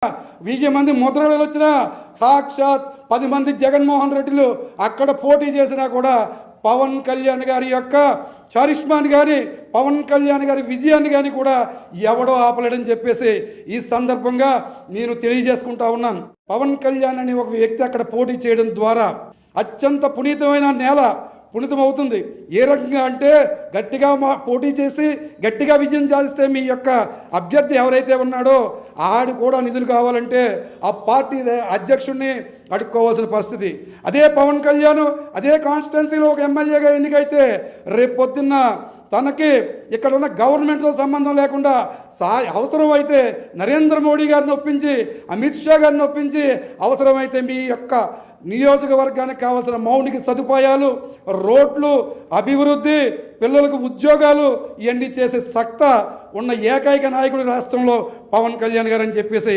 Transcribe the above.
1000 మంది ముద్రలు వచ్చినా సాక్షాత్ 10 మంది జగన్మోహన్ రెడ్డిలు అక్కడ పోటీ చేసినా కూడా పవన్ కళ్యాణ్ గారి యొక్క చారిష్మాని కానీ పవన్ కళ్యాణ్ గారి విజయాన్ని కానీ కూడా ఎవడో ఆపలేడని చెప్పేసి ఈ సందర్భంగా నేను తెలియజేసుకుంటా ఉన్నాను. పవన్ కళ్యాణ్ అనే ఒక వ్యక్తి అక్కడ పోటీ చేయడం ద్వారా అత్యంత పునీతమైన నేల పునీతమవుతుంది. ఏ రకంగా అంటే గట్టిగా పోటీ చేసి గట్టిగా విజయం సాధిస్తే మీ యొక్క అభ్యర్థి ఎవరైతే ఉన్నాడో ఆడు కూడా నిధులు కావాలంటే ఆ పార్టీ అధ్యక్షుడిని అడుక్కోవాల్సిన పరిస్థితి. అదే పవన్ కళ్యాణ్ అదే కాన్స్టిట్యున్సీలో ఒక ఎమ్మెల్యేగా ఎన్నికైతే రేపు పొద్దున్న తనకి ఇక్కడ ఉన్న గవర్నమెంట్తో సంబంధం లేకుండా అవసరమైతే నరేంద్ర మోడీ గారిని ఒప్పించి అమిత్ షా గారిని ఒప్పించి అవసరమైతే మీ యొక్క నియోజకవర్గానికి కావాల్సిన మౌలిక సదుపాయాలు, రోడ్లు, అభివృద్ధి, పిల్లలకు ఉద్యోగాలు ఇవన్నీ చేసే సత్తా ఉన్న ఏకైక నాయకుడు రాష్ట్రంలో పవన్ కళ్యాణ్ గారు అని చెప్పేసి